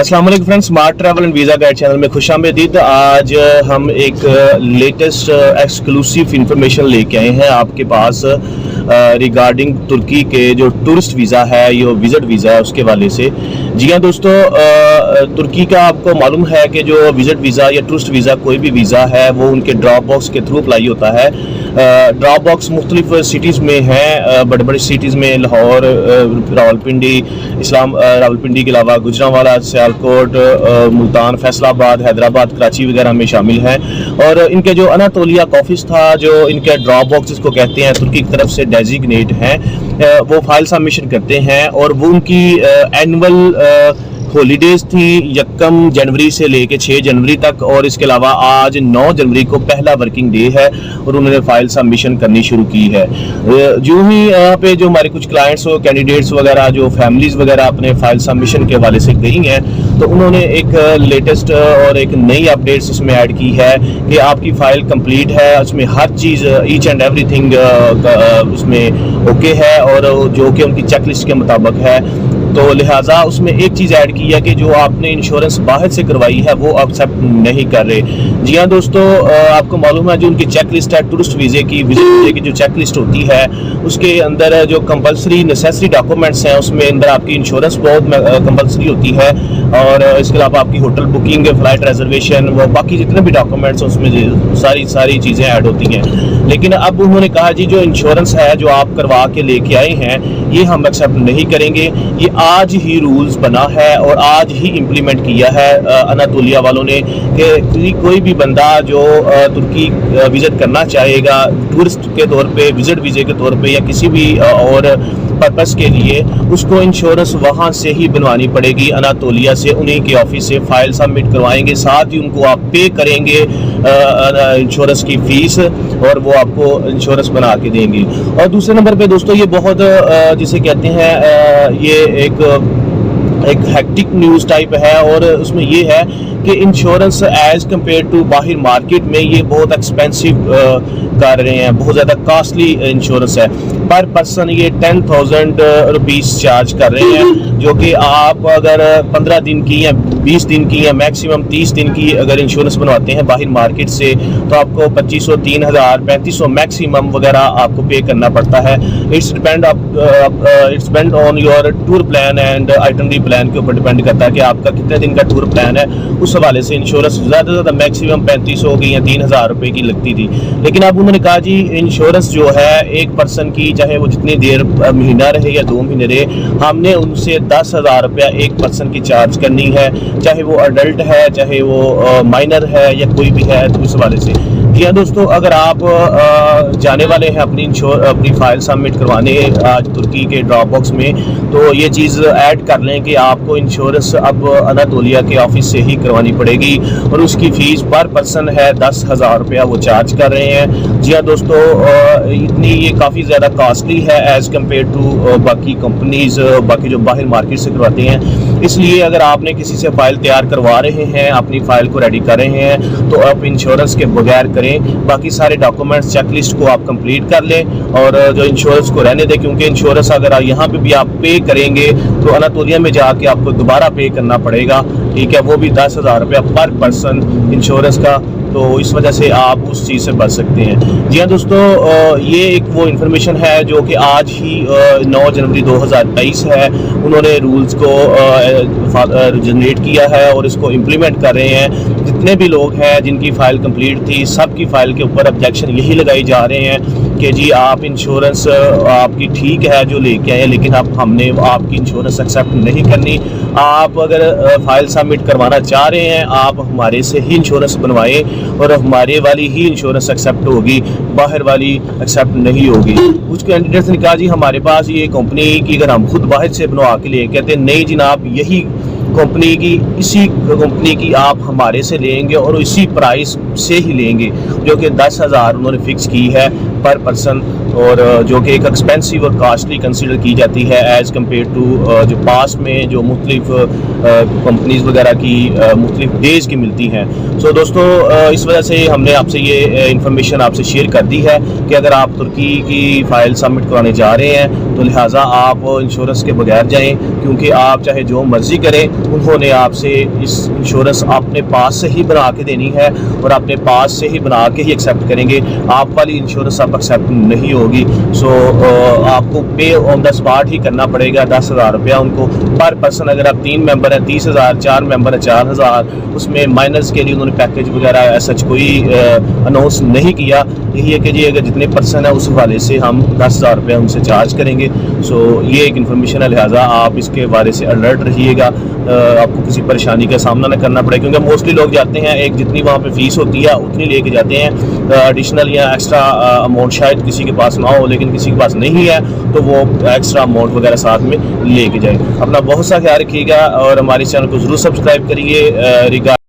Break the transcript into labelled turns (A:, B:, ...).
A: अस्सलाम वालेकुम friends, smart travel and visa guide channel में खुशामदीद। आज हम एक लेटेस्ट एक्सक्लूसिव इंफॉर्मेशन लेके आए हैं आपके पास रिगार्डिंग तुर्की के जो टूरिस्ट वीज़ा है, ये विज़िट वीज़ा है, उसके वाले से। जी हाँ दोस्तों, तुर्की का आपको मालूम है कि जो विज़िट वीज़ा या टूरिस्ट वीज़ा कोई भी वीज़ा है वो उनके ड्रॉप बॉक्स के थ्रू अप्लाई होता है। ड्रॉप बॉक्स मुख्तलिफ सिटीज़ में हैं, बड़े बड़े सिटीज़ में लाहौर, रावलपिंडी, रावलपिंडी के अलावा गुजरांवाला, सियालकोट, मुल्तान, फैसलाबाद, हैदराबाद, कराची वगैरह में शामिल हैं। और इनके जो अनातोलिया ऑफिस था, जो इनके ड्रॉप बॉक्स जिसको कहते हैं, तुर्की की तरफ से डेजिग्नेट हैं, वो फाइल सबमिशन करते हैं। और वो उनकी एनुअल हॉलीडेज थी 1 जनवरी से लेके 6 जनवरी तक, और इसके अलावा आज 9 जनवरी को पहला वर्किंग डे है और उन्होंने फाइल सबमिशन करनी शुरू की है। जो ही यहाँ पे जो हमारे कुछ क्लाइंट्स हो, कैंडिडेट्स वगैरह, जो फैमिलीज वगैरह अपने फाइल सबमिशन के हवाले से गई हैं, तो उन्होंने एक लेटेस्ट और एक नई अपडेट्स इसमें ऐड की है कि आपकी फ़ाइल कंप्लीट है, उसमें हर चीज़ ईच एंड एवरीथिंग उसमें ओके है और जो कि उनकी चेकलिस्ट के मुताबिक है। तो लिहाजा उसमें एक चीज़ ऐड की है कि जो आपने इंश्योरेंस बाहर से करवाई है वो एक्सेप्ट नहीं कर रहे। जी हाँ दोस्तों, आपको मालूम है जो उनकी चेक लिस्ट है टूरिस्ट वीज़े की, विजिट वीज़े की जो चेक लिस्ट होती है, उसके अंदर जो कंपलसरी नेसेसरी डॉक्यूमेंट्स हैं उसमें अंदर आपकी इंश्योरेंस बहुत कंपलसरी होती है, और इसके अलावा आपकी होटल बुकिंग, फ्लाइट रिजर्वेशन, वो बाकी जितने भी डॉक्यूमेंट्स हैं उसमें सारी चीज़ें ऐड होती हैं। लेकिन अब उन्होंने कहा जी जो इंश्योरेंस है जो आप करवा के लेके आए हैं ये हम एक्सेप्ट नहीं करेंगे। ये आज ही रूल्स बना है और आज ही इम्प्लीमेंट किया है अनातोलिया वालों ने कि कोई भी बंदा जो तुर्की विजिट करना चाहेगा टूरिस्ट के तौर पे, विजिट वीज़े के तौर पे या किसी भी और पर्पस के लिए, उसको इंश्योरेंस वहाँ से ही बनवानी पड़ेगी अनातोलिया से, उन्हीं के ऑफिस से फाइल सबमिट करवाएंगे, साथ ही उनको आप पे करेंगे इंश्योरेंस की फ़ीस और वो आपको इंश्योरेंस बना के देंगे। और दूसरे नंबर पे दोस्तों ये बहुत जिसे कहते हैं ये एक हेक्टिक न्यूज़ टाइप है, और उसमें ये है कि इंश्योरेंस एज़ कम्पेयर टू बाहर मार्केट में ये बहुत एक्सपेंसिव कर रहे हैं, बहुत ज़्यादा कॉस्टली इंश्योरेंस है। पर पर्सन ये 10,000 रुपीज़ चार्ज कर रहे हैं, जो कि आप अगर 15 दिन की या 20 दिन की या मैक्सिमम 30 दिन की अगर इंश्योरेंस बनवाते हैं बाहर मार्केट से तो आपको 2500, 3000, 3500 मैक्सिमम वगैरह आपको पे करना पड़ता है। It's depend on your tour plan and itinerary plan के ऊपर डिपेंड करता है कि आपका कितने दिन का टूर प्लान है। उस हवाले से इंश्योरेंस ज़्यादा से ज़्यादा मैक्सिमम 3500 की या 3000 रुपये की लगती थी। लेकिन अब उन्होंने कहा जी इंश्योरेंस जो है एक पर्सन की, चाहे वो जितनी देर महीना रहे या 2 महीने रहे, हमने उनसे 10,000 रुपया एक पर्सन की चार्ज करनी है, चाहे वो अडल्ट है, चाहे वो माइनर है या कोई भी है। तो इस हवाले से जी हाँ दोस्तों, अगर आप जाने वाले हैं अपनी फ़ाइल सबमिट करवाने आज तुर्की के ड्रॉप बॉक्स में, तो ये चीज़ ऐड कर लें कि आपको इंश्योरेंस अब अनातोलिया के ऑफिस से ही करवानी पड़ेगी और उसकी फ़ीस पर पर्सन है 10,000 रुपया वो चार्ज कर रहे हैं। जी हाँ दोस्तों, इतनी ये काफ़ी ज़्यादा कॉस्टली है एज़ कम्पेयर टू बाकी कंपनीज़, बाकी जो बाहर मार्केट से करवाते हैं। इसलिए अगर आपने किसी से फ़ाइल तैयार करवा रहे हैं, अपनी फ़ाइल को रेडी कर रहे हैं, तो आप इंश्योरेंस के बगैर करें, बाकी सारे डॉक्यूमेंट्स चेकलिस्ट को आप कंप्लीट कर लें और जो इंश्योरेंस को रहने दें, क्योंकि इंश्योरेंस अगर यहाँ पे भी आप पे करेंगे तो अनातोलिया में जाके आपको दोबारा पे करना पड़ेगा, ठीक है, वो भी 10,000 रुपया पर पर्सन इंश्योरेंस का। तो इस वजह से आप उस चीज़ से बच सकते हैं। जी हाँ दोस्तों, ये एक वो इन्फॉर्मेशन है जो कि आज ही 9 जनवरी 2023 है, उन्होंने रूल्स को जनरेट किया है और इसको इम्प्लीमेंट कर रहे हैं। जितने भी लोग हैं जिनकी फ़ाइल कंप्लीट थी, सब की फ़ाइल के ऊपर ऑब्जेक्शन यही लगाई जा रहे हैं कि जी आप इंश्योरेंस आपकी ठीक है जो लेके आए, लेकिन अब हमने आपकी इंश्योरेंस एक्सेप्ट नहीं करनी। आप अगर फ़ाइल सबमिट करवाना चाह रहे हैं, आप हमारे से ही इंश्योरेंस बनवाएं और हमारे वाली ही इंश्योरेंस एक्सेप्ट होगी, बाहर वाली एक्सेप्ट नहीं होगी। कुछ कैंडिडेट्स ने कहा जी हमारे पास ये कंपनी की अगर हम खुद बाहर से बनवा के लिए, कहते हैं नहीं जनाब, यही कंपनी की, इसी कंपनी की आप हमारे से लेंगे और इसी प्राइस से ही लेंगे, जो कि 10,000 उन्होंने फिक्स की है पर पर्सन, और जो कि एक एक्सपेंसिव और कास्टली कंसिडर की जाती है एज़ कम्पेयर टू जो पास में जो मुख्तलिफ कंपनीज़ वगैरह की मुख्तलिफ डेज़ की मिलती हैं। सो दोस्तों, इस वजह से हमने आपसे ये इन्फॉर्मेशन आपसे शेयर कर दी है कि अगर आप तुर्की की फ़ाइल सबमिट कराने जा रहे हैं तो लिहाजा आप इंश्योरेंस के बगैर जाएं, क्योंकि आप चाहे जो मर्ज़ी करें, उन्होंने आपसे इस इंश्योरेंस अपने पास से ही बना के देनी है और अपने पास से ही बना के ही एक्सेप्ट करेंगे। आप वाली इंश्योरेंस आप एक्सेप्ट नहीं होगी। सो आपको पे ऑन द स्पॉट ही करना पड़ेगा 10,000 रुपया उनको पर पर्सन। अगर आप 3 मेंबर हैं 30,000, 4 मेंबर हैं 4,000। उसमें माइनर्स के लिए उन्होंने पैकेज वगैरह सच कोई अनाउंस नहीं किया। यही है कि जी अगर जितने पर्सन है उस हवाले से हम 10,000 रुपया उनसे चार्ज करेंगे। सो ये एक इन्फॉर्मेशन है, लिहाजा आप इसके बारे से अलर्ट रहिएगा, आपको किसी परेशानी का सामना न करना पड़े। क्योंकि मोस्टली लोग जाते हैं एक जितनी वहाँ पे फ़ीस होती है उतनी लेके जाते हैं, एडिशनल या एक्स्ट्रा अमाउंट शायद किसी के पास ना हो, लेकिन किसी के पास नहीं है तो वो एक्स्ट्रा अमाउंट वगैरह साथ में लेके जाए। अपना बहुत सा ख्याल रखिएगा और हमारे चैनल को ज़रूर सब्सक्राइब करिए।